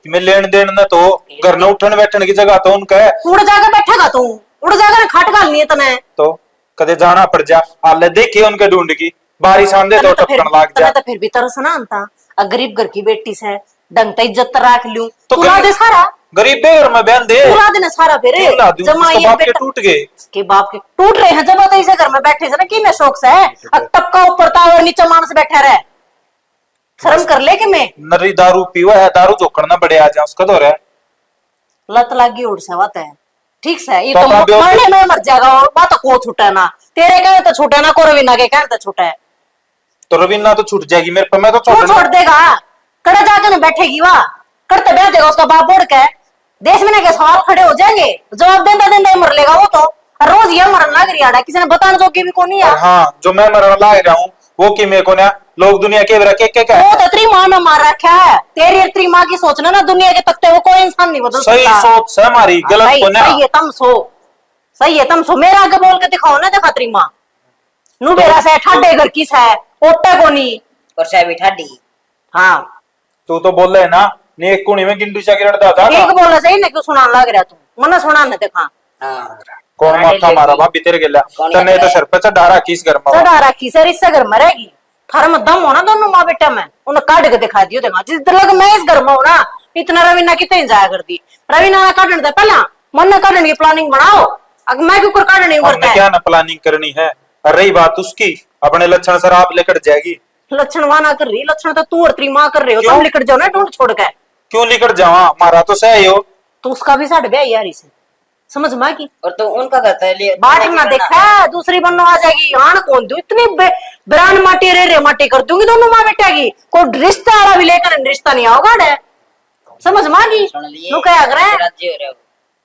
कि मैं लेन देन न तो घर न उठन बैठन की जगह तो उनका है। उड़ जाकर बैठेगा तू, उड़ जाकर खाट घालनी है तने। तो कदे जाना पड़ जा, हाल देखिए उनके ढूंढ की बारिश आंदे तो टपकन लाग जा। तो फिर भी तरस ना आता, गरीब घर की बेटी से ढंग से इज्जत रख लूं तो तू ला दे सारा, गरीब घर में बहन दे तू ला देना सारा। फिर जमाई बाप के टूट गए, के बाप के टूट रहे हैं जब तो इसे घर में बैठे से ना कि मैं शौक से है टपका ऊपर टावर नीचे मानस बैठा रहे, शर्म कर ले कि मैं नरी दारू पीवा है, दारू जोकड़ना बड़े आ जा उसका दौर है। लत लागी उड़ से बात है ठीक से, ये तो तो मरने में मर जाएगा और बात को छूटा ना, तेरे कहने तो छूटे ना, को रवीना के कहने तो छूटा है। तो रवीना तो छूट जाएगी मेरे पर, मैं तो छोड़ देगा, कड़े जाके ना बैठेगी वाह, करते बैठ देगा उसका बाप बोड़ के, देश में ना के सवाल खड़े हो जाएंगे, जवाब देता देता मर लेगा वो तो। रोज ये मरन लग रही है, किसी ने बताने जो की भी कौन है। हाँ जो मैं मरन लाग रहा हूँ वो कि मेरे को ना लोग दुनिया के रखे क्या वो तो तेरी माँ ने मार रखा है, तेरी माँ की सोचना ना दुनिया के तख्ते वो कोई इंसान नहीं बदल सकता। सही सोच है हमारी, गलत को ना। सही है तुम सो, सही है तुम सो, मेरा आगे बोल के दिखाओ ना, देखा तेरी माँ नु बेरा से ठाडे घर की है ओटा को नहीं और से भी ठाडी। हाँ तू तो बोल रहे ना ने एक कुणी में गिंडू सा गिरदा था एक बोलना सही ना, क्यों सुनाने लग रहा तू, मना सुना ना देखा। हाँ कौन माथा मारा भाभी तेरे गेला तने तो सर पे चढ़ा रखी इस घर में, चढ़ा रखी सर इससे घर में रहेगी, थारा में दम हो ना दोनों माँ बेटा में, उन्हें काट के दिखा दियो देखा, जिस तरह मैं इस घर में हूं ना इतना रवीना कितने जाया करती, रवीना ने काटने दे पहला मन ने काटने की प्लानिंग बनाओ, अगर मैं क्यों काटने नहीं करता क्या ना प्लानिंग करनी है। रही बात उसकी, अपने लक्षण सर आप लेकर जाएगी, लक्षण वाना कर रही, लक्षण तो तू और तेरी माँ कर रहे हो, तुम लेकर जाओ ना ढूंढ छोड़ के। क्यों लेकर जावा, मारा तो सही हो तो उसका भी साढ़े ब्याह यार इसे समझ में की, और तो उनका कहता है बाट ना देखा दूसरी बनने आ जाएगी, आन कौन दू इतनी बरान माटी रे माटी कर दूंगी दोनों माँ बेटा की, कोई रिश्ता वाला भी लेकर रिश्ता नहीं आओगा डे, समझ में की लोग क्या कर रहे हैं,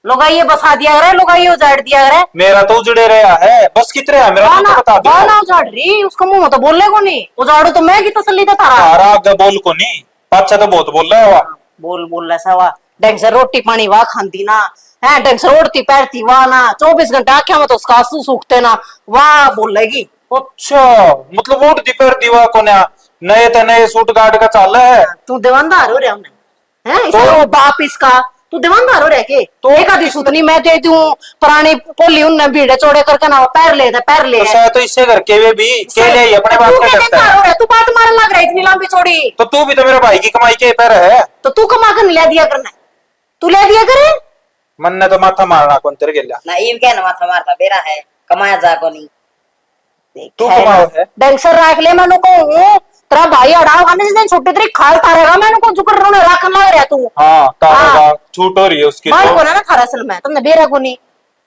लोग ये बसा दिया करे, लोग ये उजाड़ दिया करे, मेरा तो उजड़े रहा है बस कितने है मेरा तो बता दो ना उजाड़ रही उसका मुंह तो बोलने को नहीं, उजाड़ू तो मैं की तसल्ली था थारा आगे बोल को नहीं, अच्छा तो बहुत बोल रहा है वाह, बोल रहा सा ढंग से रोटी पानी वाह खाती ना है, ढंग से उड़ती पैरती वाह ना, 24 घंटे आख्या में तो उसका आंसू सूखते ना वाह बोलेगी। अच्छा मतलब वोट दी पर दीवा को नए तो नए सूट गार्ड का चाल है, तू दीवानदार हो रहा है तो बाप इसका, तू दीवानदार हो रहा के तो एक आधी सूतनी मैं दे दूं, पुरानी पोली उनने भीड़े चौड़े करके ना पैर ले तो इससे करके वे भी के लिए अपने बात क्या करता है, तू बात मारने लग रहा है इतनी लंबी चौड़ी, तो तू भी तो मेरे भाई की कमाई के पैर है, तो तू कमा कर ले दिया करना, तू ले दिया करे, मन ने तो माथा मारना कौन तेरे गेला ना ईव क्या ना माथा मारता बेरा है कमाया जा को नहीं, तू कमाओ है ढंग से रख ले मैंने को तेरा भाई अड़ाव खाने जिस दिन छुट्टी तेरी खाल तारेगा मैंने को जुकर रोने रखन लग रहा तू, हाँ तारेगा छूट हो रही है उसकी भाई तो को ना थारा असल में तुमने बेरा को नहीं,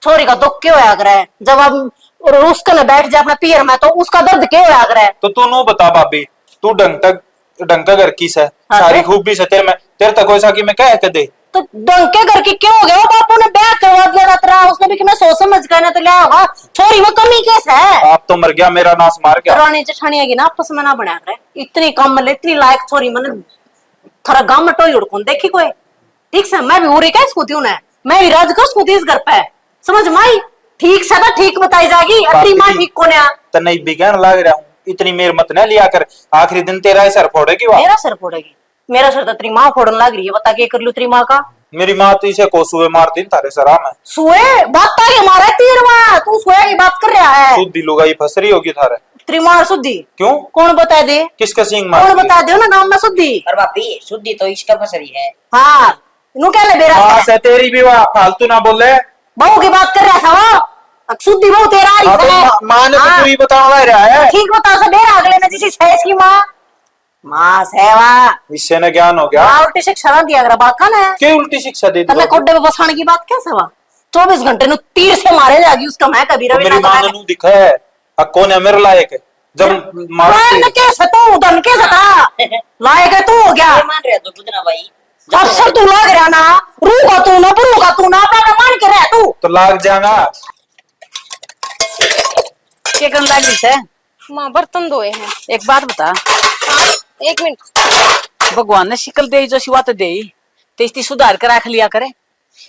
छोरी का दुख क्यों होया करे जब अब उसके न बैठ जाए अपना पीर में तो उसका दर्द क्यों होया करे, तो तू नो बता भाभी तू ढंग का घर की से सारी खूबी से तेरे में तेरे तक कोई कि मैं कह के दे, तो डंके घर की क्यों हो गया बापू ने ब्याह करवा दिया तेरा, उसने भी कि मैं सोच समझ कर तो लिया होगा, छोरी वो कमी कैस है, आप तो मर गया मेरा नाश मार गया, रानी जेठानिया की ना आपस में ना बना करे, इतनी कम मतलब इतनी लायक छोरी मन थारा गांव में टोई उड़कन देखी कोई, ठीक से मैं भी हो रही क्या स्कूती हूं, मैं भी राज कर स्कूती इस घर पे, समझ माई ठीक से तो ठीक बताई जाएगी, अपनी माँ ठीक को तो नहीं बिगड़ लग रहा हूँ, इतनी मेर मत न लिया कर, आखिरी दिन तेरा ही सर फोड़ेगी, मेरा सर फोड़ेगी, मेरा सर तो तेरी माँ फोड़न लग रही है, बता के कर लू तेरी माँ का, मेरी माँ तो इसे को सुए मार दी तारे सरा में, सुए बात तो मारा तीरवा, तू सुए की बात कर रहा है, तू दिलूगा ये फसरी होगी थारे, तेरी माँ शुद्धि क्यों कौन बता दे, किसका सिंग मार कौन बता दे ना गांव में शुद्धि, और बापी शुद्धि तो इसका फसरी है, हाँ नु क्या ले बेरा से तेरी भी वाह फालतू ना बोले, बहू की बात कर रहा था शुद्धि बहू तेरा ही है, माँ ने तो पूरी बतावा रहा है, ठीक बता से बेरा अगले में जिसी सैस की माँ माँ सेवा इससे न ज्ञान हो गया, उल्टी शिक्षा ना दिया बात का ना, क्या उल्टी शिक्षा दे दी, तने कोड्डे में बसाने की बात कैसे हुआ, 24 घंटे नु तीर से मारे जागी उसका मैं कभी तो रवि मेरी माँ ने दिखा है कौन है मेरे लायक है जब मारती कैसे तू धन कैसे था लायक है तू हो गया, मान रहे तो बुझना भाई अफसर तू लग रहा ना, रूगा तू ना बरूगा तू ना, अपना मान के रह तू तो लाग जाना, क्या करने लगी है माँ बर्तन धोए हैं। एक बात बता, एक मिनट, भगवान ने शिकल दे जो शिवा तो दे तो इसकी सुधार कर रख लिया करे,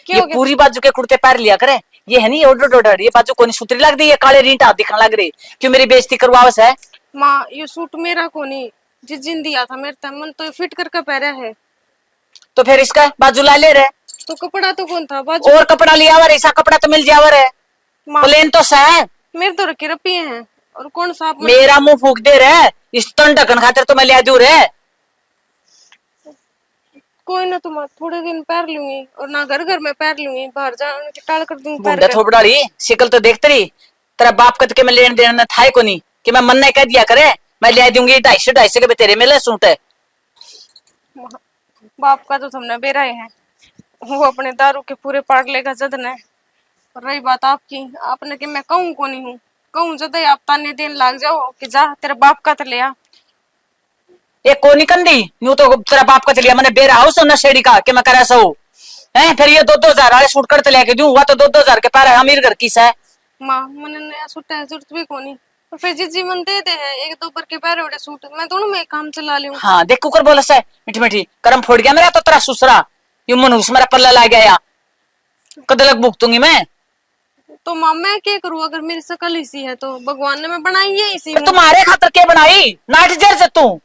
ये पूरी बाजू के कुर्ते पैर लिया करे, ये है नहीं ओडर ये बाजू कोनी सुतरी लग रही है, काले रींटा दिखने लग रही, क्यों मेरी बेइज्जती करवावस है, माँ ये सूट मेरा को नहीं, जिस दिन दिया था मेरे तन मन तो फिट करके पहरा है, तो फिर इसका बाजू ला ले रहे। तो कपड़ा तो कौन था बाजू? और कपड़ा लिया हुआ ऐसा कपड़ा तो मिल जावर है। माँ, प्लेन तो सा है। मेरे तो रखे रपिए हैं और कौन सा आप मेरा मुंह फूक दे रहे इस तन ढकन खातिर तो मैं ले दूर है। कोई ना, तुम थोड़े दिन पैर लूंगी और ना घर घर में पैर लूंगी, बाहर जाने के टाल कर दूंगी पैर बुंडा कर। थोपड़ा रही शिकल तो देखते रही तेरा बाप कद के मैं लेन देन में था को नहीं कि मैं मन नहीं कह दिया करे मैं ले दूंगी 250 के तेरे में ले सूट है। बाप का तो तुमने बेरा ही है, वो अपने दारू के पूरे पाट लेगा जदन है। और रही बात आपकी, आपने कि मैं कहूँ को नहीं हूँ, कहूँ जद ही आप ताने देन लाग जाओ कि जा तेरे बाप का तो लिया। ये कोनी कंदी यूं तो तेरा बाप का चलिया मैंने बेरा हाउस नशेड़ी का कि मैं करे सो है। फिर ये 2-2 हजार वाले सूट करते लेके दूं हुआ तो 2-2 हजार के पार है अमीर घर की है। माँ मैंने नया सूट है जरूरत भी कोनी, और फिर जिस जीवन दे दे है 1-2 के पैर बड़े सूट मैं दोनों में काम चला लूं। हाँ देख कुकर बोला से मीठी मीठी करम फोड़ गया मेरा तो तेरा सुसरा यू मनूस मेरा पल्ला ला गया कदलक भुगतूंगी मैं। तो माँ मैं क्या करूँ, अगर मेरी शकल इसी है तो भगवान ने मैं बनाई है इसी में। तुम्हारे खातर के बनाई नाट जर से तू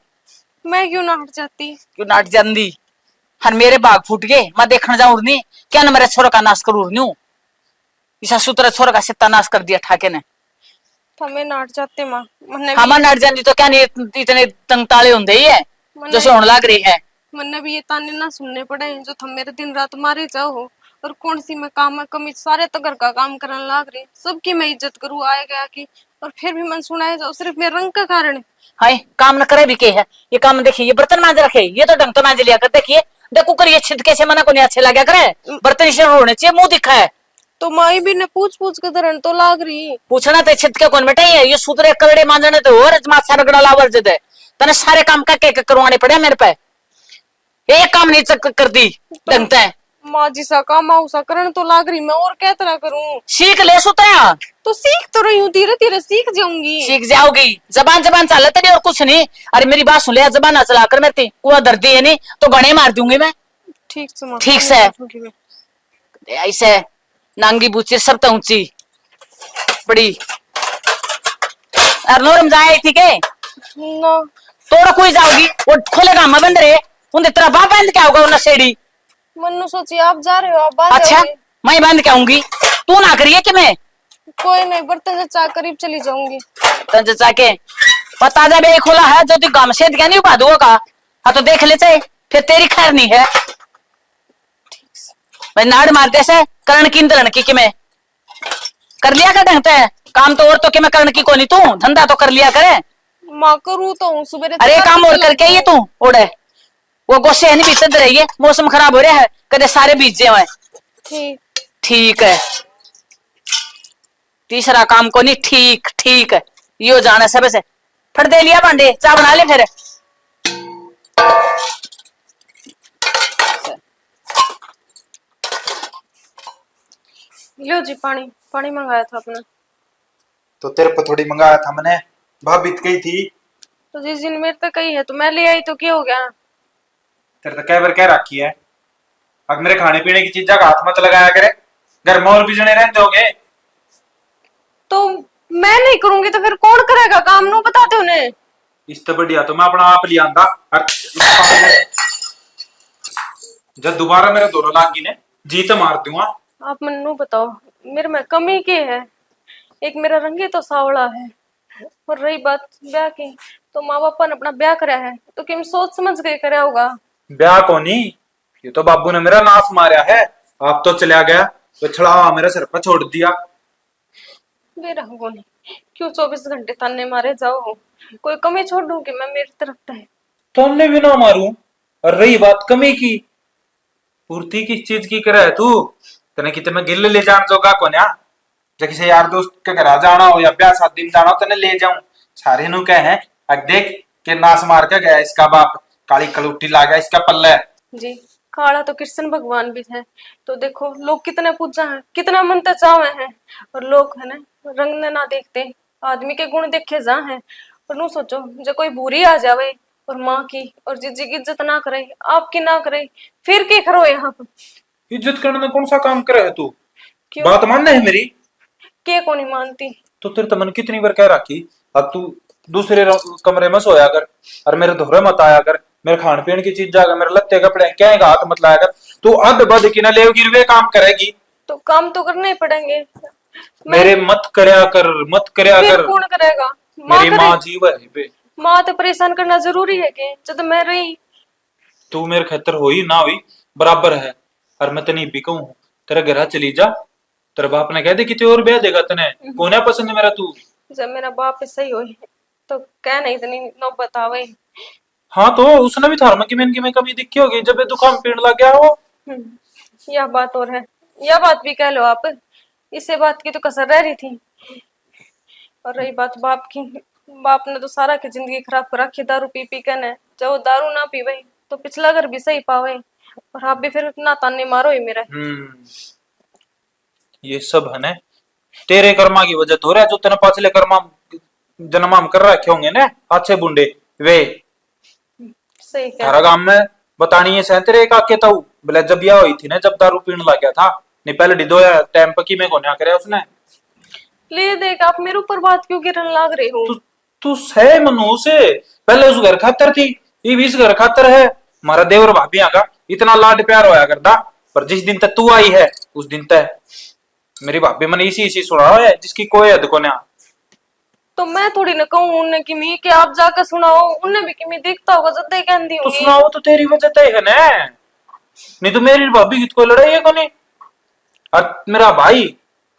मैं क्यों ना हट जाती? क्यों नाट जंदी हर मेरे बाग फूट गए मैं देखने जाऊं नहीं क्या ना मेरे छोरा का नाश करूं न्यू इसा सूत्र छोरा का सत्यानाश कर दिया ठाके ने। तो मैं नाट जाते माँ, मैंने हम नाट जाती तो क्या नहीं इतने तंगताले होंगे ही है जो से होने लग रही है। मैंने भी ये ताने ना सुनने पड़े जो तुम मेरे दिन रात मारे जाओ, और कौन सी मैं काम में कमी, सारे तो घर का काम करने लाग रही, सबकी मैं इज्जत करूँ आए गया की, और फिर भी मन सुनाए जाओ सिर्फ मेरे रंग का कारण। हाय काम न करे भी के है ये काम देखिए ये बर्तन मांज रखे ये तो ढंग तो मांज लिया कर देखिए देखो कर ये छिद कैसे मना को नहीं अच्छे लगा करे बर्तन इसे होने चाहिए मुंह दिखा है। तो माई भी ने पूछ पूछ के धरण तो लाग रही। पूछना तो छिद के कौन बेटा ये सूत्र कलड़े मांजने तो और सारा गड़ा लावर जद तने सारे काम का के करवाने पड़े मेरे पे एक काम नहीं कर दी ढंगता है। माँ जी सा काम उसा करण तो लाग रही, मैं और क्या तरह करूँ? सीख ले सूत्रा तो सीख तो रही हूँ, धीरे धीरे सीख जाऊंगी। सीख जाओगी जबान जबान चला तेरी और कुछ नहीं। अरे मेरी बात सुन ले जबान चला कर मेरी कुआ दर्दी है नहीं तो गणे मार दूंगी मैं। ठीक से माँ, ठीक से ऐसे नांगी बूची सब तो ऊंची बड़ी और नोरम जाए ठीक है ना तोड़ा कोई जाओगी वो खोलेगा मैं बंद रहे उन्हें तेरा बाप बंद क्या होगा नशेड़ी। मन्नू सोची आप जा रहे हो, आप बाहर अच्छा जाओगे। मैं बंद क्या आऊंगी तू ना करिए कि मैं कोई नहीं, बर्तन से चाह करीब चली जाऊंगी। तंज चाके पता जा बे खोला है जो तू गांव से क्या नहीं उपाधुओं का हाँ तो देख ले चाहे फिर तेरी खैर नहीं है। मैं नाड़ मारते से करण की इंद्रण की मैं कर लिया कर ढंगते है काम तो और तो कि मैं करण की को नहीं तू धंधा तो कर लिया करे। माँ करूँ तो हूँ सुबह। अरे काम और करके ये तू ओढ़े वो गोसे है नहीं बीतते रही है मौसम खराब हो रहा है कदे सारे बीजे हुए। ठीक ठीक है तीसरा काम को नहीं ठीक ठीक है यो जाने सब से फट दे लिया भांडे चाय बना ले फिर। लो जी पानी, पानी मंगाया था आपने। तो तेरे पे थोड़ी मंगाया था मैंने भाभी बीत गई थी तो जिस दिन मेरे तक कही है तो मैं ले आई तो क्या हो गया? तेरे तो कह बार कह रखी है अब मेरे खाने पीने की चीजा का हाथ मत लगाया करे घर में और भी जने रहते होंगे। तो मैं नहीं करूंगी तो फिर कौन करेगा काम? नो बताते उन्हें। इस तो बढ़िया तो मैं अपना आप लिया आंदा जब दोबारा मेरे दोनों लागी ने जी तो मार दूंगा। आप मन्नू बताओ मेरे में कमी क्या है? एक मेरा रंगे तो सावड़ा है, और रही बात ब्याह की तो माँ बापा ने अपना ब्याह कराया है तो किम सोच समझ के कराया होगा। ब्याह को नहीं ये तो बाबू ने मेरा नाश मारा है आप तो चला गया तो छड़ा मेरे सिर पर छोड़ दिया। मेरा हो नहीं क्यों 24 घंटे ताने मारे जाओ, कोई कमी छोड़ दूं कि मैं मेरी तरफ है। तुमने भी ना मारू और रही बात कमी की पूर्ति किस चीज की करे है तू तने कितने में गिल ले जान जोगा को ना जब किसी यार दोस्त के घर जाना हो या ब्याह शादी में जाना हो तने ले जाऊं सारे नु कहे हैं अब देख के नाश मार के गया इसका बाप काली कलूटी ला गया इसका पल्ले जी। काला तो कृष्ण भगवान भी है तो देखो लोग कितने पूजा है कितना मनते चावे हैं, और लोग है ना रंग ने ना देखते आदमी के गुण देखे जा है। और नू सोचो जो कोई बुरी आ जावे और माँ की और जीजी की इज्जत ना करे आपकी ना करे फिर क्या करो यहाँ पर? इज्जत करने में कौन सा काम करे है तू क्यों? बात मानना है मेरी के को नहीं मानती? तो तेरे तो मन कितनी बार कह रखी अब तू दूसरे कमरे में सोया कर और मेरे दोहरे मत आया कर मेरे खान पीन की चीज जागा, मेरे लत्ते कपड़े क्या है, हाथ मत लाया कर। तू अध बद की ना ले गिरवे काम करेगी। तो काम तो करने ही पड़ेंगे। मेरे मत करया कर, मत करया फिर कर। कौन करेगा? मेरी करे। माँ जीव है बे। माँ तो परेशान करना जरूरी है कि जब मैं रही। तू मेरे खतर होई ना हुई बराबर है। और मैं तनी भी कहूं तेरा घर चली जा, तेरे बाप ने कह दे कि ते और ब्याह देगा तने, कौन है पसंद है मेरा तू। जब मेरा बाप सही हो तो क्या नहीं इतनी नौबत आवे। हाँ तो उसने भी थार में कमी दिखी होगी जब ये दुकान पीण लग गया वो। यह बात और है, यह बात भी कह लो आप। इसे बात की तो कसर रह रही थी। और रही बात बाप की, बाप ने तो सारा की जिंदगी खराब कर रखी दारू पी पी के ने। जब वो दारू ना पीवे तो पिछला घर भी सही पावे। और आप भी फिर इतना ताने मारो ही मेरा। ये सब है ना तेरे कर्मा की वजह तो हो रहा है, जो तेने पाछले कर्मा जन्मा में कर रखे होंगे ना अच्छे बुंडे वे। सही कह थारा गांव में बतानी है सह तेरे एक आके ताऊ बोले जब यह हुई थी ना, जब दारू पीने लग गया था नहीं पहले डिदोया टाइम पकी में कोन्या करे उसने। ले देख आप मेरे ऊपर बात क्यों गिरने लग रहे हो? तू सह मनु से पहले उस घर खातर थी, ये भी इस घर खातर है। हमारा देवर भाभी का इतना लाड प्यार होया करता, पर जिस दिन तक तू आई है उस दिन तक मेरी भाभी मैंने इसी इसी सुना है जिसकी कोई हद को ना। तो मैं थोड़ी ना कहूँ उन्हें कि मैं कि आप जाकर सुनाओ, उन्हें भी कि मैं देखता होगा जब तक कहती तो होगी। सुनाओ तो तेरी वजह तय है ना, नहीं तो मेरी भाभी की कोई लड़ाई है कोनी। और मेरा भाई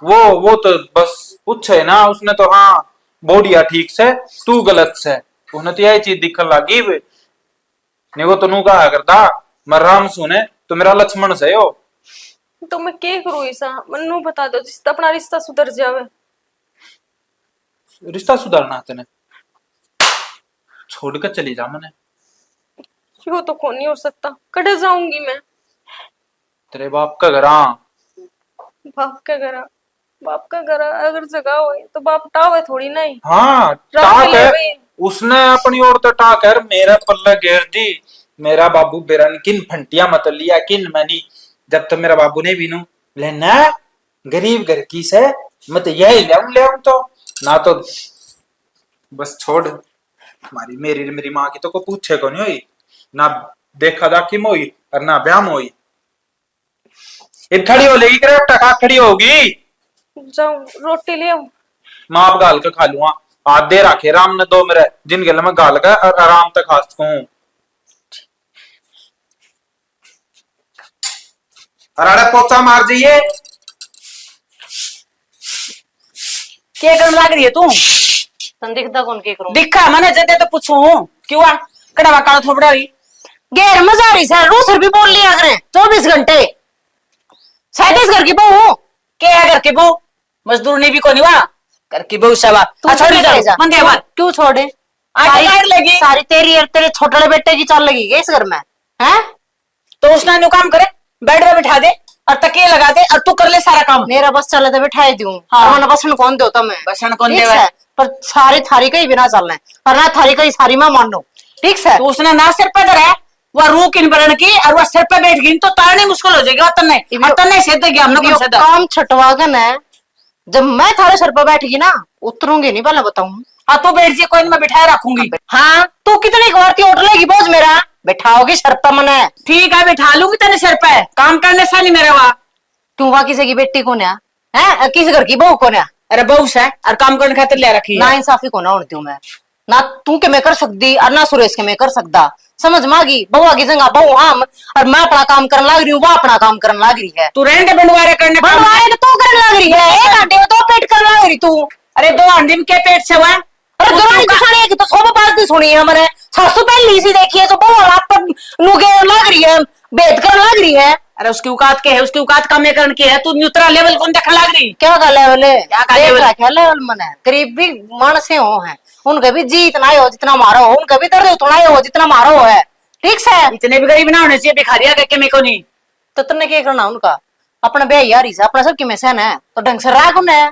वो तो बस पूछे है ना, उसने तो हाँ बोडिया ठीक से तू गलत से, उन्हें तो यही चीज दिखने लगी वे। नहीं वो तो नू कहा करता मैं राम सुने तो मेरा लक्ष्मण से हो। तो मैं क्या करूँ ऐसा? मन्नू बता दो जिससे अपना रिश्ता सुधर जावे। रिश्ता सुधारना तेने, छोड़कर चली जा मने। क्यों तो कौन नहीं हो सकता, कड़े जाऊंगी मैं। तेरे बाप का घर हाँ। बाप का घर, बाप का घर अगर जगह हो तो बाप टावे थोड़ी नहीं। हाँ टाक है उसने अपनी ओर तो टाक है मेरा पल्ला घेर दी। मेरा बाबू बेरन किन फंटिया मत लिया किन मनी, जब तो मेरा बाबू ने भी नू लेना गरीब घर की से मत यही ले तो ना तो बस छोड़। हमारी मेरी माँ की तो को पूछे को नहीं हुई ना, देखा दाखी में हुई और ना ब्याह में हुई। इन खड़ी हो लेगी करे टका खड़ी होगी। जाऊं रोटी ले आऊं? माप गाल के खा लूंगा, आधे राखे राम ने दो मेरे जिन गल में गाल का और आराम तक खा सकूं। अरे पोचा मार जाइए। क्या करने लग रही है तू? तन दिखता कौन के करूं? दिखा मैंने जदे तो पूछू क्यों आ कड़वा काला थोपड़ा रही गैर मजा रही सर, रू सर भी बोल लिया करें 24 घंटे। 37 घर की बहू क्या है घर के बहू? मजदूर नहीं भी को नहीं हुआ घर की बहू सवा। तू छोड़ जा मंदे बात क्यों छोड़े? आगे लाइट लगी सारी तेरी और तेरे छोटे बेटे की चाल लगी क्या इस घर में है? तो उसने न्यू काम करे बेड पे बिठा दे और तकिए लगा दे और तू कर ले सारा काम। मेरा बस चले तो बिठाई दूं। हाँ। वरना बसन कौन देता मैं? बसन कौन ठीक देवे? है, पर सारी थारी का ही बिना चलना है और ना थारी का ही सारी मैं मान लो। ठीक है, तो उसने ना सिर पे धरा वह रू किन बरन की और वह सिर पे बैठ गई तो तारनी मुश्किल हो जाएगी। तन्ने से गया हमने कौन से काम छटवा कर ना, जब मैं थारे सर पर बैठगी ना उतरूंगी नहीं, पहले बताऊं। हाँ तू बैठ जी कोई मैं बिठाए रखूंगी। हाँ तू कितनी गवारती होट लेगी बोझ मेरा बैठाओगी सर पर मने? ठीक है बिठा लूंगी तेरे सिर पे, काम करने से नहीं मेरे वहां। तू वहां किसी की बेटी को ना है, किस घर की बहू को ना? अरे बहू से और काम करने खातिर ले रखी ना है। इंसाफी को ना उड़ती हूँ मैं, ना तू के मैं कर सकती और ना सुरेश के मैं कर सकता। समझ मागी बहू की जगह बहू हम, और मैं अपना काम करने लग रही हूँ, वो अपना काम करने लग रही है। तू रहने बंटवारे करने बंटवारे तो करने लग रही है, एक घंटे में तो पेट करने लग रही तू। अरे 2 अंडे के पेट से हुआ। अरे दुरानी चुसानी है कि तो 105 दिन सुनी है हमारे सासू पहली सी देखी है जो बहू हाथ पर नुगे लग रही है, बेद कर लग रही है। अरे उसकी औकात के है, उसकी औकात कम करने की है। तू न्यूट्रल लेवल कौन देखने लग रही? क्या का लेवल है? क्या का लेवल? क्या लेवल मन है? गरीब भी मानसे हो है, उनका भी जी इतना ही हो जितना मारो हो, उनका भी दर्द उतना ही हो जितना मारो हो है। ठीक से इतने भी गरीब ना होने चाहिए, भिखारिया के मेरे को नहीं। तो तुमने क्या करना उनका? अपना ब्याह यारी से अपना सब की में सहना है तो ढंग से राख उन्हें।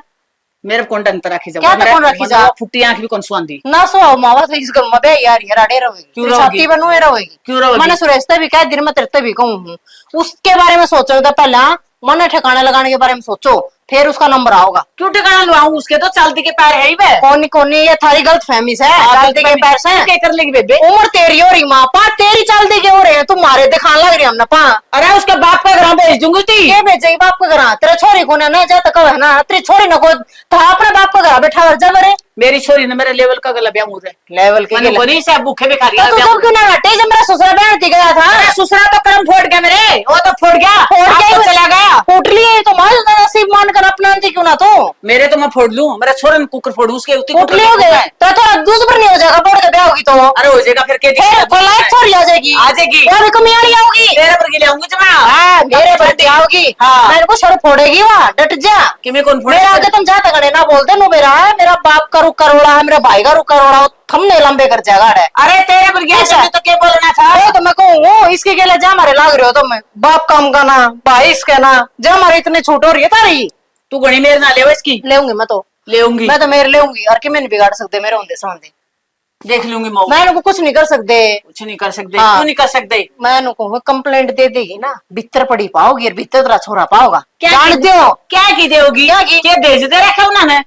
मेरे कौन ढंग तरह रखी जा? क्या तो कौन रखी जा? फुट्टी आंख भी कौन सुआंदी ना सो मावा तो इस घर में ब्याह यारी है राडे रहोगी, क्यों तेरी रहोगी? छाती बनू रहोगी। क्यों रहोगी? मैंने सुरेश से भी कहा दिन में तेरे भी कहूँ हूँ, उसके बारे में सोचो तो पहला मन ठिकाना लगाने के बारे में सोचो, फिर उसका नंबर आओगा। क्यों ठिकाना लुआऊं उसके, तो चलती के पैर है ही वे। कौन कौन ये थारी गलत फहमी है, चलते के पैर से क्या कर लेगी बेबे? उम्र तेरी हो रही माँ पा, तेरी चलते के हो रहे हैं, तुम्हारे दिखाने लग रही हम ना पा। अरे उसके बाप का घर भेज दूंगी ती। ये भेजेगी बाप का घर, तेरा छोरी को ना जाता कब है ना, तेरी छोरी न को था अपने बाप का घर बैठा कर जब रे। मेरी छोरी ने मेरे लेवल का गला ब्याह मुझे लेवल के मैंने बोली से भूखे भी खा लिया। तो सब क्यों ना हटे, जब मेरा ससुरा बहन थी गया था। ससुरा तो कर्म फोड़ गया मेरे, वो तो फोड़ गया, फोड़ आप गया तो चला गया। फूट लिए तो मार नसीब मान कर अपना क्यों ना तो मेरे तो मैं फोड़ लूं, मेरा छोरे ने कुकर फोड़ उसके फूट लिए हो गए तो दूसरा नहीं हो जाएगा, बोल के ब्याह होगी तो। अरे हो जाएगा फिर लाइफ छोड़ी आ जाएगी, आ जाएगी, वो भी कमियाड़ी आओगी, मेरे पर गिले आऊंगी जमा। हाँ मेरे पर आओगी। हाँ। मेरे को सर फोड़ेगी वहाँ, डट जा कि मैं कौन फोड़े? मेरा आगे तुम जाते गड़े ना बोलते नो, मेरा है मेरा बाप का रुका रोड़ा है, मेरा भाई का रुका रोड़ा है, थमने लंबे कर जाएगा। अरे तेरे पर गिले ऐसा? तो क्या बोलना था? वो तो मैं कहूँ इसके के लिए जा हमारे लाग रहे हो तुम, बाप काम का ना भाई इसके ना, जा हमारे इतने छूट हो रही है तारी। तू घड़ी मेरे ना ले इसकी, लेऊंगी मैं तो, लेऊंगी मैं तो मेरे लेऊंगी, और कि मैं नहीं बिगाड़ सकते मेरे होंदे सामने, देख लूंगी मऊ, मैं इनको कुछ नहीं कर सकते। कुछ नहीं कर सकते। हाँ। क्यों नहीं कर सकते? मैं इनको कंप्लेंट दे देगी ना, भीतर पड़ी पाओगी और भीतर तेरा छोरा पाओगा। क्या जान की- दो क्या की देगी? क्या की? क्या भेजते रखा उन्होंने,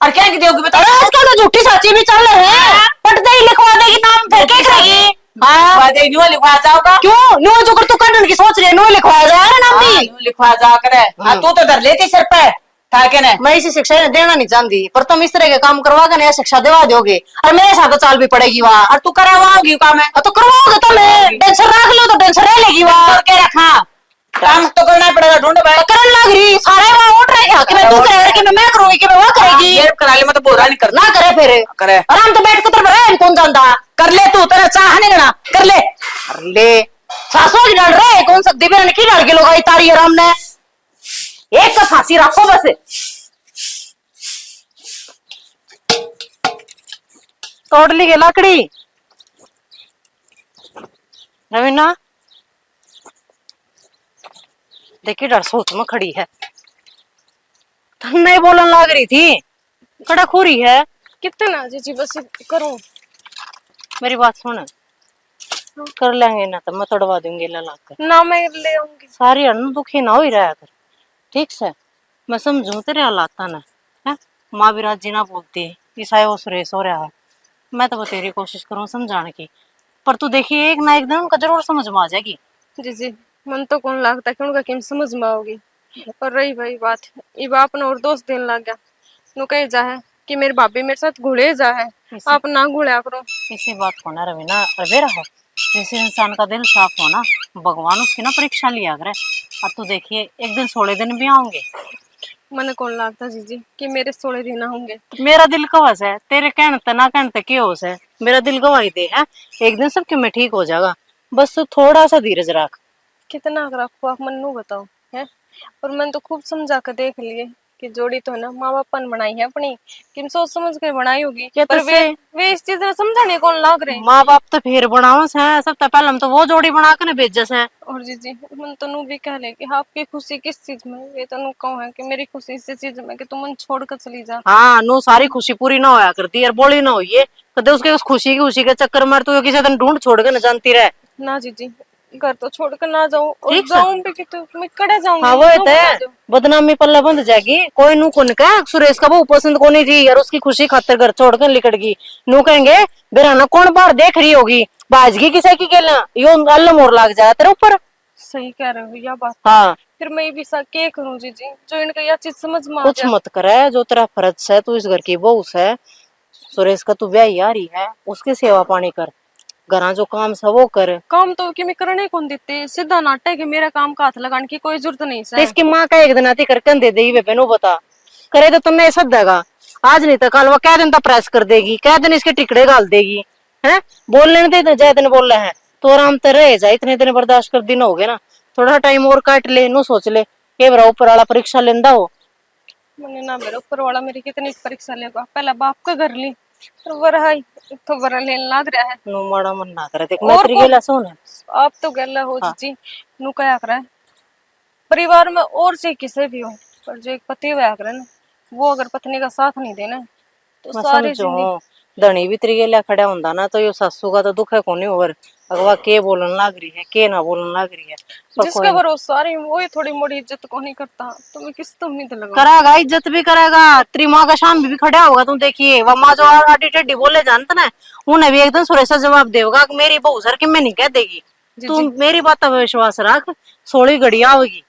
और क्या की देगी बता? अरे आजकल तो झूठी सच्ची भी चल रहे हैं, पटते ही लिखवा देगी नाम, फिर क्या करेगी? हाँ लिखवा जाओगा क्यों नो जो कर तू काटने की सोच रही है, नो लिखवाया जाए नाम भी। लिखवा जा करे। तू तो धर लेती सर पे था के ने। मैं इसी शिक्षा देना नहीं चाहती, पर तुम इस तरह के काम करवा कर नया शिक्षा दिवा दोगे, और मेरे साथ तो चाल भी पड़ेगी वहाँ। और तू करवाओगी काम है तो करवाओगे तुम, टेंशन रख लो तो टेंशन रह लेगी वहाँ। करके रखा, काम तो करना पड़ेगा। ढूंढ भाई करन लग रही सारे वहाँ उठ रहे कि मैं तू करेगी कि मैं करूंगी कि मैं वो करेगी, ये करा ले, मैं तो बोरा नहीं करना। ना करे फिर करे आराम तो बैठ के तेरे रहे कौन जानता। कर ले, तू तेरा चाह नहीं लेना, कर ले। कर ले सासों की डाल रहे कौन सा दिव्या की डाल के लोग आई तारी आराम ने, एक का फांसी रखो बस। तोड़ ली के लकड़ी रवीना, देखिए डर सोच में खड़ी है, तुम नहीं बोलने लग रही थी, कड़ा खूरी है। कितना जीजी बस करूं? मेरी बात सुन, कर लेंगे ना तो मैं तोड़वा दूंगी लला कर, ना मैं ले आऊंगी। सारी अन्न दुखी ना हो ही रहा कर, ठीक से मैं समझू तेरे हालात ना है, माँ भी राजी ना बोलती ईसाई वो सुरेश हो रहा है, मैं तो तेरी कोशिश करूँ समझाने की, पर तू देखिए एक ना एक दिन उनका जरूर समझ में आ जाएगी। जीजी मन तो कौन लगता कि उनका किम समझ में आओगी, और रही भाई बात ये बाप ने और दोस्त देने लग गया, नु कहे जा है कि मेरे भाभी मेरे साथ घुले जा है, आप ना घुड़ा करो। इसी बात को ना रवीना अरे रहा, जैसे इंसान का दिल साफ हो ना, भगवान उसकी ना परीक्षा लिया करे, अब तो देखिए एक दिन 16 दिन भी आऊंगे। मन कौन लगता जीजी कि मेरे 16 दिन होंगे। मेरा दिल कवस है, तेरे कहते ना कहते क्या होश है, मेरा दिल गवाही दे है, एक दिन सब क्यों मैं ठीक हो जाएगा, बस तू थोड़ा सा धीरज रख। कितना रखो आप मन नू बताओ है, और मैंने तो खूब समझा कर देख लिए कि जोड़ी तो है ना माँ बापा ने बनाई है अपनी, किम सोच समझ कर बनाई होगी, क्या पर तो वे इस चीज में समझाने कौन लाग रहे। माँ बाप तो फिर बनावस है, सब तो पहले हम तो वो जोड़ी बना कर भेजस है। और जीजी मन तो नू भी कह ले कि आपकी खुशी किस चीज में, ये तो नू कहूँ है कि मेरी खुशी इस चीज में कि तुम मन छोड़ कर चली जा। हाँ नो सारी खुशी पूरी ना होया करती यार, बोली ना होइए कदे उसके उस खुशी के चक्कर में तू किसी दिन ढूंढ छोड़ के न जानती रहे। ना जीजी घर तो छोड़कर ना जाऊं, और ठीक जाऊं भी कि तो मैं कड़े जाऊंगी। हाँ वो है बदनामी पल्ला बंद जाएगी, कोई नू कौन का सुरेश का वो पसंद को नहीं थी और उसकी खुशी खातर घर छोड़कर निकट गई, नू कहेंगे बेराना कौन बाहर देख रही होगी, बाजगी किसी की गेला यो अल्ल मोर लाग जाए तेरे ऊपर। सही कह रहे हो यह बात। हाँ फिर मैं भी सा क्या करूं जीजी, जो इनका यह चीज समझ में आ कुछ जाए। मत करे, जो तेरा फर्ज है तू इस घर की बहू है, सुरेश का तू ब्याह यारी है, उसकी सेवा पानी कर, घरा जो काम है वो कर। काम तो कि मैं करने कौन देते, सीधा नाटक है कि मेरा काम का हाथ लगाने की कोई जरूरत नहीं तो है। इसकी माँ का एक दिन आती करके दे देगी बेबे नो बता, करे तो तुमने ऐसा देगा आज नहीं तो कल वो कह दिन तो प्रेस कर देगी, कह दिन इसके टिकड़े गाल देगी है, बोल लेने दे जय दिन बोल रहे हैं तो आराम तो रह जाए, इतने दिन बर्दाश्त कर दिन हो गए ना, थोड़ा टाइम और काट ले, नो सोच ले ये बरा ऊपर वाला परीक्षा लेंदा हो। मैंने ना मेरा ऊपर वाला मेरी कितनी परीक्षा लेगा, पहला बाप का घर ली फिर वरहाई तो वरा लेने लग रहा है। नो माड़ा मन ना करे, देख मैं तेरी गेला सुन, आप तो गला हो हाँ। जी, नु क्या कर रहा है परिवार में और से किसे भी हो, पर जो एक पति हुआ करे ना वो अगर पत्नी का साथ नहीं देना तो मैं सारी समझो धनी भी त्रिगेला खड़ा होंदा ना तो यो सासू का तो दुख है कोनी और अगवा के बोलन लाग रही है के ना बोलन लाग रही है पर जिसका भरोसा आ रही वो ही थोड़ी मोड़ी इज्जत को नहीं करता तो मैं किस उम्मीद लगाऊं? करेगा, इज्जत भी करेगा। तेरी माँ का शान भी खड़ा होगा, तुम देखिए वह माँ जो आडी टेढ़ी बोले जानते ना, उन्हें भी एकदम सुरेशा जवाब देगा कि मेरी बहू सर के मैं नहीं कह देगी। तुम मेरी बात पर विश्वास रख, सोली घड़ी आओगी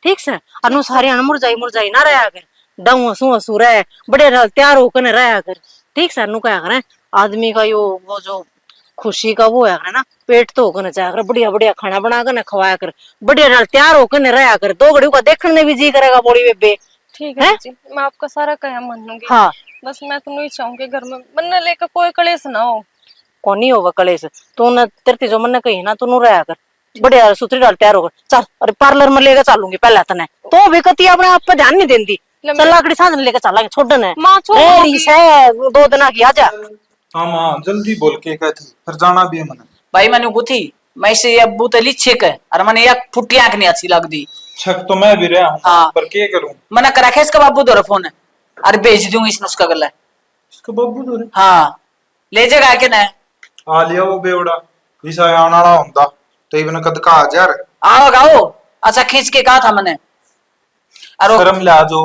ठीक से। अनु सारे अन मुरझाई ना रहा कर, डंग हसू हसू रहे बड़े तैयार होकर रहा कर ठीक से। अनु क्या करे आदमी का यो वो जो खुशी का वो है ना, पेट तो होकर चाह कर बढ़िया बढ़िया खाना बना कर खवाया कर, बढ़िया तैयार होकर रहा कर, दो घड़ी का देखने भी जी करेगा बोली बेबे। ठीक है जी, मैं आपका सारा कहा मान लूंगी। हाँ बस मैं तो नहीं चाहूंगी घर में बनने लेकर कोई कलेश ना हो। कौन नहीं होगा कलेश, तू न तेरे जो मन कही ना तू रहा कर बढ़िया सुथरी डाल तैयार होकर चल। अरे पार्लर में लेकर चलूंगी पहले तने तो भी कती अपने आप पे ध्यान नहीं देती। चल लाकड़ी साथ लेकर चलेंगे छोड़ने माँ छोड़ 2 दिन की आजा। हाँ माँ जल्दी बोल के कहती फिर जाना भी है मैंने। भाई मैंने गुथी मैं से अब्बू तली छेक है और मैंने एक फुट्टी आंख नहीं अच्छी लग दी। छक तो मैं भी रहा हूँ हाँ। पर क्या करूँ? मैंने करा इसका बाबू दो फोन है अरे भेज दूंगी इसने उसका गला। इसका बब्बू तो हाँ ले जाएगा के ना आ लिया वो बेवड़ा इसा आने वाला होता तो इवन कद का यार आओ गाओ अच्छा खींच के कहा था मैंने। अरे शर्म ला जो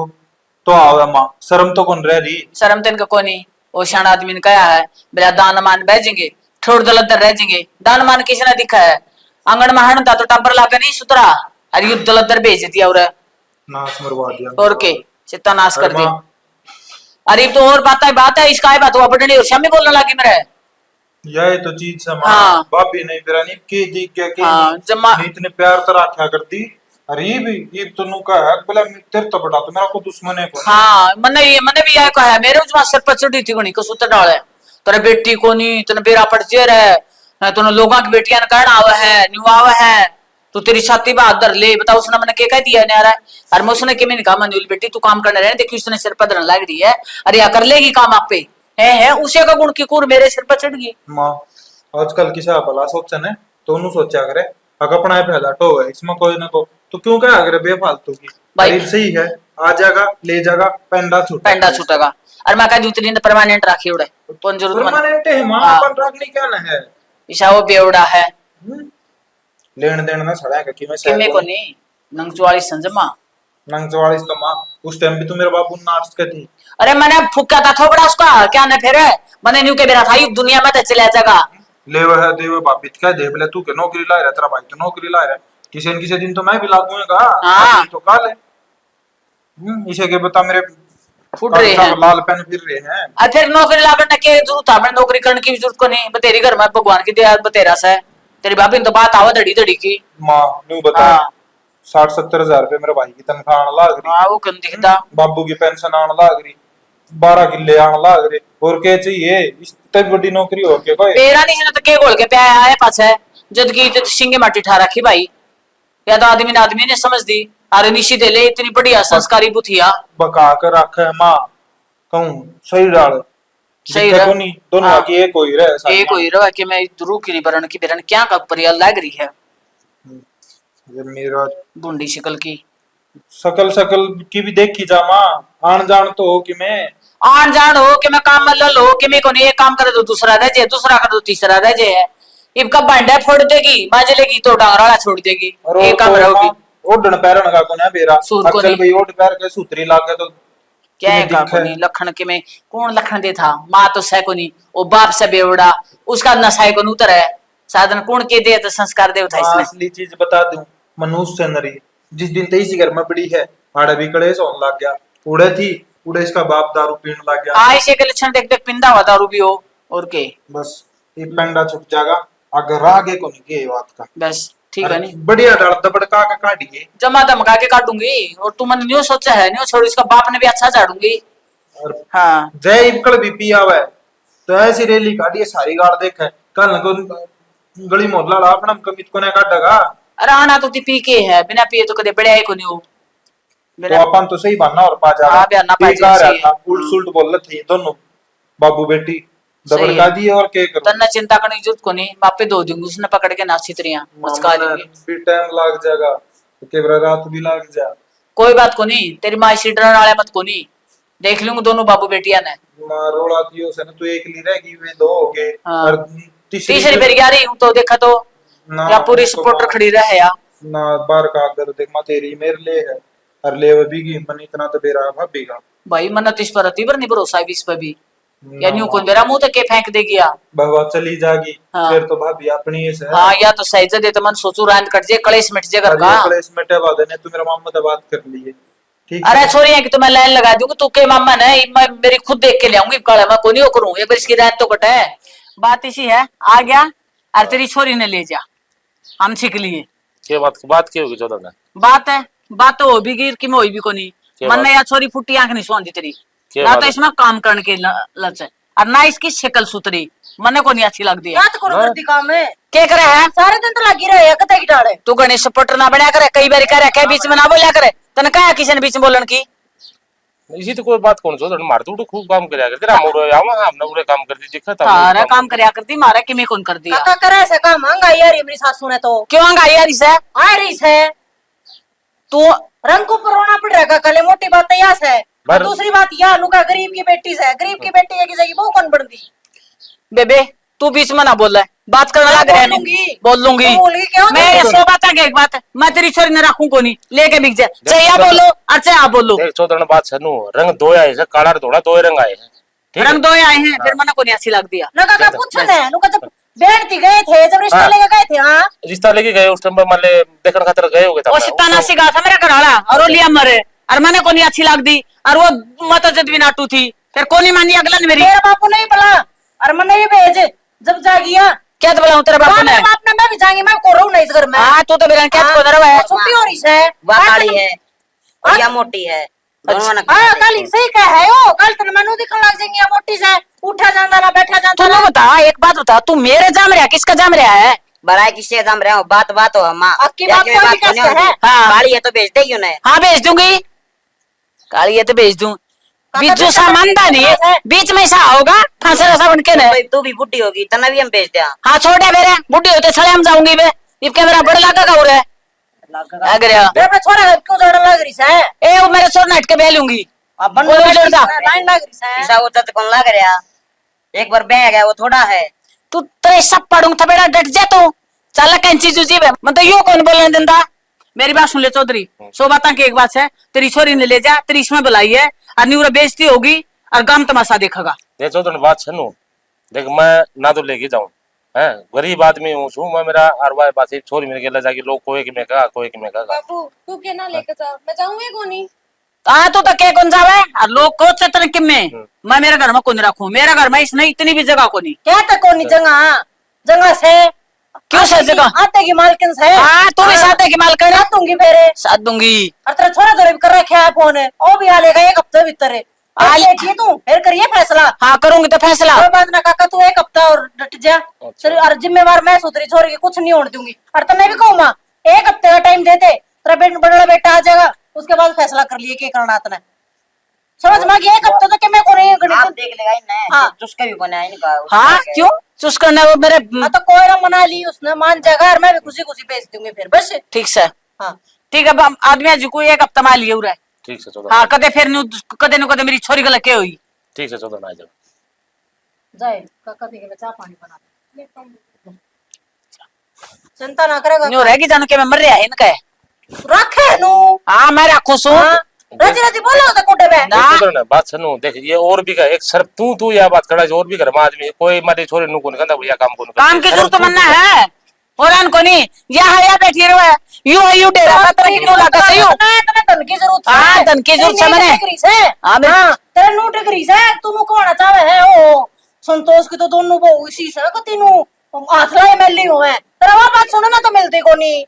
तो आवे माँ, शर्म तो कौन रह रही? शर्म तेन का कोनी ओशान आदमी ने कहा है बेला दान मान भेजेंगे ठोड़ दलदर रह जाएंगे। दान मान किसी ने दिखा है आंगन में हड़ता तो टबर लाकर नहीं सुतरा अरे युद्ध दलदर भेज दिया नाश मरवा दिया और के चित्ता नाश कर अरे दिया। माँ, अरे तो और बात है इसका बात हुआ पटनी और शामी बोलने लगी मेरे। यही तो चीज है माँ। हाँ। भाभी नहीं फिर नहीं के दी क्या के हाँ, जम्मा- नहीं इतने प्यार तो रखा करती। अरे ये तो नु का है बोला तेरे तो बड़ा तो मेरा को दुश्मन है कौन? हाँ मैंने भी यह कहा है मेरे उस सिर पर चढ़ी थी कोनी को सूत्र डाले तेरे बेटी को नहीं तेने बेरा पड़ चेर है तूने लोगों की बेटियां ने कहना आवा है न्यू आवा है तू तेरी छाती पे हाथ धर ले बता उसने मैंने क्या कह दिया है यार। अरे मैं उसने कि मैंने कहा मंजूल बेटी तू काम करने रहे देखी उसने सिर पर धरने लग रही है अरे या कर लेगी काम आप पे है उसे का गुण की कूर मेरे सिर पर चढ़ गई। माँ आजकल किसी भला सोचने तो उन्होंने सोचा करे अगर अपना फैला तो है इसमें कोई ना को तो क्यों क्या अगर बेफालतू की भाई- भाई सही है आ जाएगा ले जाएगा पेंडा छूटेगा अरे मैं कह दूसरी परमानेंट राखी उड़े कौन जरूरत परमानेंट है माँ हाँ। अपन रखनी क्या ना है ईशा वो बेवड़ा है लेन देन ना सड़ा है कि मैं किमे को नहीं नंग 44 संजमा नंग 44 तो माँ उस टाइम भी तो मेरे बाबू नाच के थी। अरे मैंने फूका था थोबड़ा उसका क्या न फिर मैंने न्यू के बेरा था युग दुनिया में तो चले जाएगा लेवे है देवे बाबी क्या दे बोले तू के नौकरी ला रहा तेरा भाई तो नौकरी ला रहा किसी न किसी दिन तो मैं भी लागूंगा हाँ। तो काल है इसे के बता मेरे फूट रहे हैं लाल पेन फिर रहे हैं। और फिर नौकरी लागने के जरूरत है नौकरी करने की जरूरत को नहीं तेरी घर में भगवान की दया बतेरा से तेरी बाबी तो बात आवा धड़ी धड़ी की माँ न्यू बता हाँ। 60-70 हजार रुपए मेरे भाई की तनख्वाह आने लाग रही हाँ वो क्यों दिखता बाबू की पेंशन आने लाग रही 12 किले आने लाग रहे और क्या चाहिए इतनी बड़ी नौकरी हो के कोई पेरा नहीं है तो के गोल के पे आया पास है जद की तो सिंगे माटी ठा रखी भाई या तो आदमी ने समझ दी अरे निशी दे ले इतनी बढ़िया संस्कारी बुथिया बका कर रखा है माँ कहूँ सही डाल सही दिक्कत रहा। नहीं दोनों हाँ। की एक कोई रहे साथ एक में। ही रहा कि मैं रू की नहीं बरन की बेरन क्या का परिया लग रही है ये मेरा बूंदी शिकल की सकल की भी देखी जा माँ आन जान तो हो कि मैं आन जान हो कि मैं काम में लल हो कि मैं को नहीं एक काम करे तो दूसरा रह जाए दूसरा करे तो तीसरा रह जाए इब कब भांडा फोड़ देगी माजलेगी तो डांगराला छोड़ देगी और एक काम रहोगी ओडन पैरन का कोने बेरा सूर को अक्सर नहीं। भाई ओड पैर के सूत्री लाग गए तो क्या है तुम्हें दिक्कत का नहीं लखन के में कौन लखन दे था माँ तो सह को नहीं वो बाप से बेवड़ा उसका नशाई को नूतर है साधन कौन के दे तो संस्कार दे उठा इसने असली चीज बता दूं मनुष्य से नरी जिस दिन तेईस घर में पड़ी है आड़े भी कड़े सोन लग गया उड़े थी उड़े इसका बाप दारू पीने लग गया आयशे के लक्षण देख देख पिंदा हुआ दारू भी हो और के बस ये पेंडा छुप जाएगा अगर आगे को नहीं के बात का बस ठीक है नहीं बढ़िया डाल दबड़का का काटिए जमा धमका के काटूंगी और तुम न्यू सोचा है न्यू छोड़ इसका बाप ने भी अच्छा झाड़ूंगी और हाँ जय इबकड़ भी पिया हुआ है तो ऐसी रैली काटिए सारी गाड़ देख है कल को गली मोहल्ला ला अपना कमित को ना काटेगा अरे आना तो पी के है बिना पिए तो कदे बढ़िया को नहीं हो तो अपन तो सही बनना और पा जा हाँ, बयाना पा जाए, उल्ट सुल्ट बोल रहे थे दोनों बाबू बेटी सही दबड़का है। दिए और क्या करो तन्ना चिंता करने की जरूरत को नहीं मापे दो दूंगी उसने पकड़ के नाची तरिया मुस्का देंगे भी टाइम लग जाएगा तो केवरा रात भी लग जा कोई बात को नहीं तेरी माँ इसी डरने वाले मत को नहीं देख लूंगा दोनों बाबू बेटिया ने। रोड़ा दियो से ना तू एक ली रहेगी, वे दो हो गए। हाँ। और तीसरी बेर आ रही हूँ तो देखा तो ना या पूरी तो सपोर्टर खड़ी रहे या ना बार का अगर देख मा तेरी मेरे लिए है और ले भी की मन इतना तो बेरा भाभी का भाई मन तो इस पर अति पर नहीं भरोसा है इस पर भी, ना, यानी कौन मेरा मुंह तो के फेंक देगी या बहवा चली जागी हाँ। फिर तो भाभी अपनी ही से हाँ या तो सही दे तो मन सोचू रांद कट जाए कलेश मिट जाए घर का। कलेश में टबा देने तू मेरा मामा से बात कर लिए ठीक अरे है। छोरी है कि तो मैं लाइन लगा दूंगी तू के मामा ने मैं मेरी खुद देख के ले आऊंगी काले मैं कोई नहीं करूँ एक बार इसकी रात तो कटे। बात इसी है आ गया और तेरी छोरी ने ले जा हम सीख लिए के बात की होगी 14 ने बात है बात तो हो भी गिर कि मैं हो भी को नहीं क्या मन बात? ने या छोरी फुट्टी आंख नहीं सुहांदी तेरी क्या ना बात तो है? इसमें काम करने के लच है और ना इसकी शक्ल सुतरी मने को नहीं अच्छी लगती है। रात को करती काम है, क्या करे है सारे दिन तो लगी रहे कते की डाले। तू गणेश सपोर्टर ना बनया करे कई बार कह रहा बीच में ना बोलिया करे तने कहा किसी ने बीच में बोलन की इसी तो कोई बात कौन 14 मार तू तो खूब काम करया कर तेरा मोरो आवा हमने पूरे काम कर दी दिखा था तारा काम करया करती मारा कि मैं कौन कर दिया काका करे ऐसे काम महंगा यार मेरी सासू ने तो क्यों आंगा यार इसे आ रही है तू रंग को परोना पड़ रहा कल मोटी बात तो यह है। पर- दूसरी बात यह लुका गरीब की बेटी से गरीब की बेटी है किसी की बहू कौन बनती। बेबे तू बीच में ना बोल बात करने लग रहा है बोल लूंगी तो बोल क्यों मैं ये सो बात है एक बात है मैं तेरी छोरी ने रखूं को नहीं लेके बिक जाए चाहे आप बोलो और चाहे आप बोलो देख 14 ने बात सुनो रंग दो आए है काला और धोला दो रंग आए हैं ठीक है रंग दो आए हैं फिर मना को नहीं अच्छी लग दिया ना काका पूछो ना लुका जब बैठती गए थे जब रिश्ता हाँ। लेके गए थे हाँ रिश्ता लेके गए उस टाइम पर मान ले देखने खातर गए होगे वो सिताना सिगा था मेरा घरवाला और वो लिया मरे और मने को नहीं अच्छी लग दी और वो मत जद भी नाटू थी फिर को नहीं मानी अगला ने मेरी मेरा बापू नहीं बोला और मन नहीं भेज जब जागिया क्या तो बोला तेरे बापू ने मेरे बाप ने मैं भी जाएंगी मैं को रहूं नहीं इस घर में। हाँ तू तो मेरा क्या को दरवा है छुट्टी हो रही है वह काली है और या मोटी है दोनों ना हाँ कल सही कह है ओ कल तो मनु दिखने लग जाएंगी या मोटी से उठा जाता ना बैठा जाता तू ना। बता एक बात बता तू मेरे जाम रहा किसका जाम रहा है बराई किससे जम रहे हो बात हो माँ आपकी बात कोई भी कैसे है? हाँ। काली है तो बेच देगी उन्हें हाँ भेज दूंगी काली है तो भेज दूं बीजू सा मानता नहीं है बीच में ऐसा होगा फांसा सा बन के ना तू भी बुढ़ी होगी तना भी हम बेच दिया हाँ छोटे मेरे बुढ़ी होते छड़े हम जाऊंगी बे ये क्या मेरा बड़ा लागा का हो रहा है अगर मैं अपना छोरा है क्यों जोड़ लग रही है ए वो मेरे छोड़ नाट के बह लूंगी अब बन वो जोड़ता लाइन लग रही है ऐसा होता तो कौन लग रहा एक बार बह गया वो थोड़ा है तू तेरे सब पढ़ूंग था बेटा डट जा तू चल कैंची जूजी बे मतलब यो कौन बोलने देता मेरी बात सुन ले चौधरी सो बात की एक बात है तेरी छोरी ने ले जा तेरी इसमें बुलाई है और न्यूरा बेइज्जती होगी और गाम तमाशा देखेगा देख 14 ने बात सुनो देख मैं ना तो लेके जाऊं हैं गरीब आदमी हूं छू मैं मेरा अरवा बात छोरी मेरे के ले जाके लोग कोई की मैं कहा कोई की मैं कहा बाबू तू क्या ना लेकर जाओ मैं जाऊंगी को नहीं हाँ तो क्या कौन जावे और लोग को चतन किम में मैं मेरे घर में कौन रखूं मेरे घर में इसने इतनी भी जगह को नहीं क्या तक कौन जगह जगह से क्यों से जगह आते की मालकिन से हाँ तू भी साथ है कि माल कर साथ दूंगी फेरे साथ दूंगी और तेरा छोरा दौरे भी कर रखा है फोन ओ भी आ लेगा एक हफ्ते भीतर आ लेगी तू फिर करिए फैसला हाँ करूंगी तो फैसला कोई बात ना काका तू एक हफ्ता और डट जा चल और जिम्मेवार मैं सुधरी छोरी की कुछ नहीं होने दूंगी और तने भी कहूँ माँ एक हफ्ते का टाइम देते तेरा बड़ा बेटा आ जाएगा उसके बाद फैसला कर लिए क्या करना तने समझ में कि एक हफ्ते तो क्या मैं को नहीं आप गणित देख लेगा इन्हें हाँ। चुस्का भी बना इनका हाँ क्यों चूस करना वो मेरे हाँ तो कोई ना मना ली उसने मान जाएगा और मैं भी खुशी खुशी भेज दूंगी फिर बस ठीक से हाँ ठीक है अब आदमी जी को एक हफ्ता माल लिए उरा ठीक से 14 हाँ कदे फिर कदे न कदे मेरी छोरी गलत क्या हुई ठीक से 14 आ जाओ जाए काका के लिए चाय पानी बना दे चिंता ना करेगा न्यू रहेगी जानो के मैं मर रहा है इनका रखे नु हाँ मैं रखू सू रजी रजी बोलो तो कोटे में ना 14 ने बात सुनो देख ये और भी का एक सिर्फ तू या बात करा और भी घर में आदमी कोई मारी छोरी नु कोन कहंदा भैया काम कोन काम की जरूरत मन्ना है और अन को नहीं या बैठी रहो यू डेरा खतरे की नो लगा सही हो तने तन की जरूरत है हाँ, तन की जरूरत है मैंने। हाँ, मैं- हां तेरे नो डिग्री से तू मुको होना चाहे है ओ संतोष की तो दोनों वो इसी से को तीनों आथला एमएलए हो है तेरा वो बात सुनो ना तो मिलती को नहीं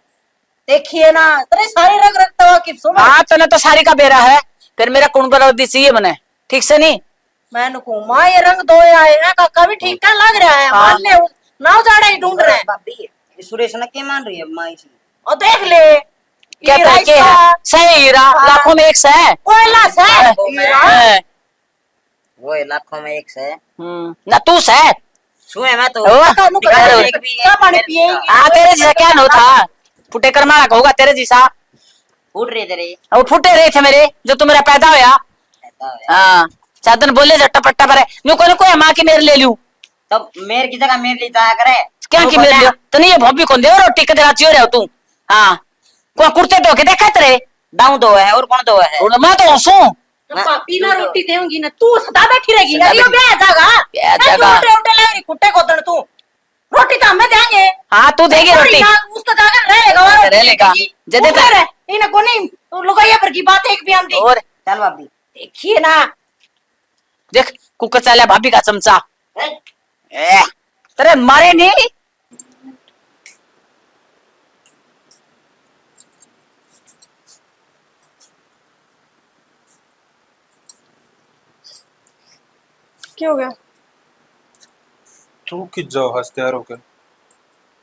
देखिए ना तेरे सारे रग रग तवा की सुनो हाँ तने तो सारी का बेरा है फिर मेरा कुण बलवदी चाहिए मने ठीक से नहीं मैं नुको मां ये रंग दो आए हैं काका भी ठीक का लग रहा है मान ले नाव जाड़ा ही ढूंढ रहे हैं भाभी ये सुरेश ने क्या मान रही है माँ इसी और देख ले क्या हीरा है इसका, सही हीरा लाखों में एक से है कोयला से लाखों में। हीरा। है। वो है लाखों में एक से ना तू से सुए मैं तो ओ, काका नु निकाल कर एक भी है, क्या पानी मेरे पिएगी हाँ तेरे जैसा क्या नो था फुटे कर मारा होगा तेरे जैसा फूट रहे तेरे वो फुटे रहे थे मेरे जो तू मेरा पैदा होया हाँ चादन बोले जट्टा पट्टा पर न्यू कोई माँ की मेरे ले लूं तो मेरे की जगह मेरे लिए जाया करे। क्या की मेरे लियो तो नहीं ये भोबी कौन दे रोटी के रात हो रहे हो तू हाँ को कुर्ते धो के देखा तेरे दाऊ दो है और कौन दो है? और मैं तो हंसू पापी ना रोटी देऊंगी ना तू सदा बैठी रहेगी सदा अरे यो बैठी- ब्याह जागा ब्याह ए, जागा। रोटे रोटे लग रही कुट्टे को दन तू रोटी तो हमें देंगे हाँ तू देगी रोटी उसका जागा रहेगा और रह लेगा। जदे तक- ऊपर है इन को नहीं तो लुगाइया पर की बात एक भी आंदी और चल भाभी। देखिए ना देख कुकर चाला भाभी का चमचा ए, तेरे मारे नहीं क्या हो गया? तू किस जाओ हंस तैयार होकर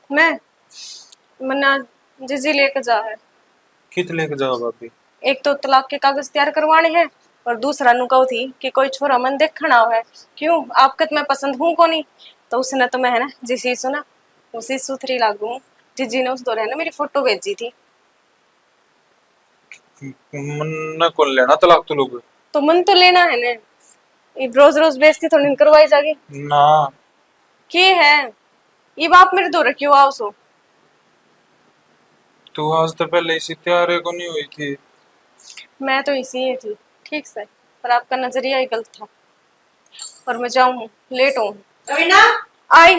मैंने आज जीजी लेके जा है। कित लेके जाओ भाभी? एक तो तलाक के कागज तैयार करवाने हैं और दूसरा नु कहो थी कि कोई छोरा मन देखना है। क्यों आपके तो मैं पसंद हूँ को नहीं तो उसने तो मैं है ना जिसी सुना उसी सुथरी लागू जीजी ने उस दौरान ना मेरी फोटो भेजी थी। मन को लेना तलाक तो लोग तो मन तो लेना है ना ये रोज रोज बेइज्जती थोड़ी न करवाई जागी ना। के है ये बाप मेरे दो क्यों आओ सो तू आज तो पहले इसी तैयार को नहीं हुई थी। मैं तो इसी ही थी ठीक से पर आपका नजरिया ही गलत था और मैं जाऊं लेट हूँ। रवीना आई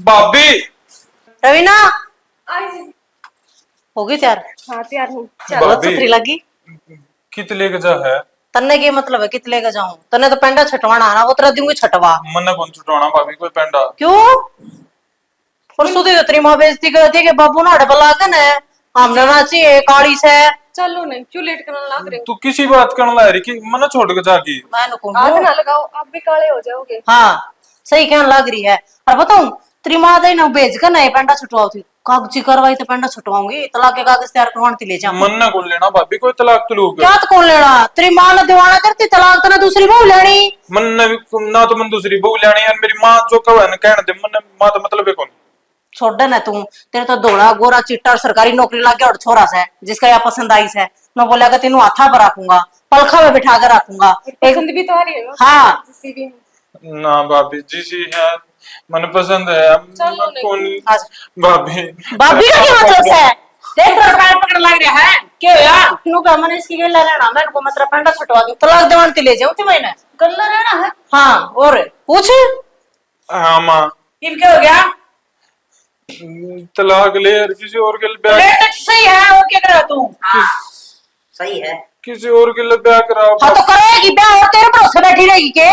भाभी रवीना आई जी। हो गई तैयार हाँ तैयार हूँ बहुत भाभी सुथरी लगी कित लेके जा है? तन्ने की मतलब है कित लेके जाऊं तन्ने तो पेंडा छटवाना ना वो तेरा दूंगी छटवा मन कौन छुटवाना भाभी कोई पेंडा। क्यों परसों तो तेरी माँ बेइज्जती करती है कि बाबू ना हड़बला के न हमने ना चाहिए काली से चलो नहीं क्यों लेट करने लग रहे हो? तू किसी बात करने ला रही कि मन छोड़ के जागी। मैं नुकूं आग ना लगाओ आप भी काले हो जाओगे। हाँ सही कहने लग रही है और बताऊं तेरी माँ दे ना भेज कर नए पेंडा छुटवाओ थी कागजी कार्रवाई तो पेंडा छुटवाऊंगी तलाक के कागज तैयार करवाने ले जाऊं मन न को लेना भाभी कोई तलाक तो लोग क्या तो कौन लेना तेरी माँ ने दीवाना करती तलाक तो ना दूसरी बहू लेनी मन ने भी ना तो मन दूसरी बहू लेनी है मेरी माँ जो कहो है ना कहने दे मन माँ तो मतलब है कौन। छोड़ ना तू तेरे तो धोला गोरा चिट्टा और सरकारी नौकरी लग गया और छोरा से जिसका या पसंद आई से मैं बोला कि तेनू हाथा पर रखूंगा पलखा में बिठा कर रखूंगा पसंद भी तो आ रही है ना? हाँ जिसी भी है। ना भाभी जी है मन पसंद है चलो नहीं। कौन आज- भाभी भाभी का क्या मतलब है देख सरकार पकड़ लग रहा है क्या यार नु का मैंने इसकी गल्ला रहना मैं को मतलब पेंडा छटवा दूं तलाक देवान ते ले जाऊं ते मैंने गल्ला रहना है हाँ और पूछ हाँ माँ इब क्या हो गया तलाक ले यार किसी और के लिए ब्याह ले तो सही है और क्या कर रहा तू सही है। किसी और के लिए ब्याह कराओ। हाँ तो करेगी ब्याह और तेरे भरोसे बैठी रहेगी के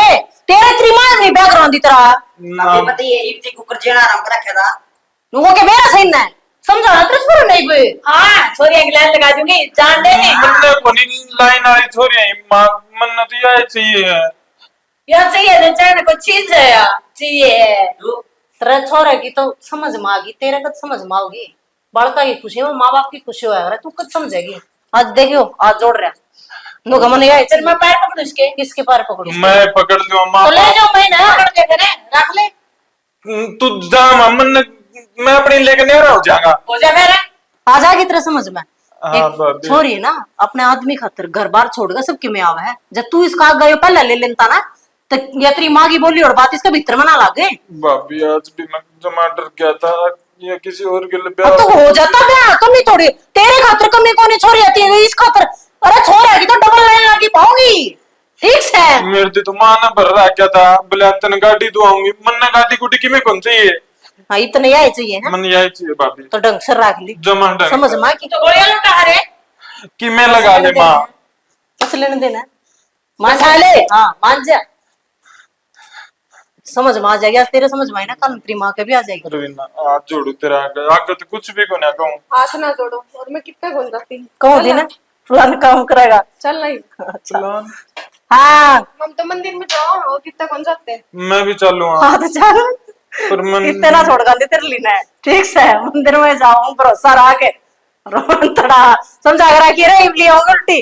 तेरे तेरी मां नहीं ब्याह करांदी तेरा ना आपको पता ही है इब्ती कुकर जेना आराम कर रखा था। लोगों के मेरा सही ना है समझा तेरे सुन नहीं कोई हाँ छोरी एक लाइन लगा दूंगी जान दे मन को नहीं लाइन आई छोरी है माँ मन तो यह चाहिए है यार चाहिए ना चाहे ना कोई चीज है यार चाहिए तेरा छोरे की तो समझ में आ गई तेरे को समझ में आओगी बड़का की खुशी है वो माँ बाप की खुशी है तू कब समझेगी आज देखियो आज जोड़ रहा नो गमन ये चल मैं पैर पकड़ू इसके किसके पैर पकड़ू मैं पकड़ लूँ माँ तो ले जाओ मैं ना पकड़ के करे रख ले तू जा माँ मन मैं अपनी लेकर नहीं रहा हो जाऊंगा हो जा मेरा आ जाएगी तेरे समझ में हाँ, एक भाभी। छोरी है ना अपने आदमी खातर घर बार छोड़कर सबके में आवा है जब तू इसका गयो पहले ले लेता ना तो या तेरी माँ की बोली और बात इसका भीतर में ना लागे भाभी आज भी मैं जमा डर गया था या किसी और के लिए अब ब्याह तो हो जाता ब्याह कमी थोड़ी तेरे खातर कमी कोनी छोरी आती है इस खातर अरे छोर है तो डबल लाइन लगी पाऊंगी ठीक है मेरे तो माँ ने भर रहा क्या था बोले तन गाड़ी दुआऊंगी मन ने गाड़ी गुटी की में कौन चाहिए हाँ इतने यही चाहिए है मन यही चाहिए भाभी तो ढंग से रख ली जमा डर समझ माँ की तो गोलियां लुटा रे कि मैं लगा ले माँ बस लेने देना मान जा ले हाँ मान जा समझ में आ जाएगी आज तेरे समझ में आई ना कल तेरी माँ के भी आ जाएगी रवीना आज जोड़ू तेरा आगे तो कुछ भी को ना कहूँ हाथ ना जोड़ो और मैं कितना गुल जाती हूँ। कौन दी ना फलान काम करेगा चल नहीं चलान हाँ हम तो मंदिर में जाओ और कितना गुल जाते हैं। मैं भी चालू हाँ हाँ तो चल पर मन इतना छोड़ गांधी तेरे लिए ना ठीक से मंदिर में जाऊं भरोसा रहा के रोन थोड़ा समझा कर रखी रे इमली होगी उल्टी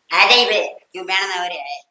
आ जाइए क्यों बैठना हो रहा है।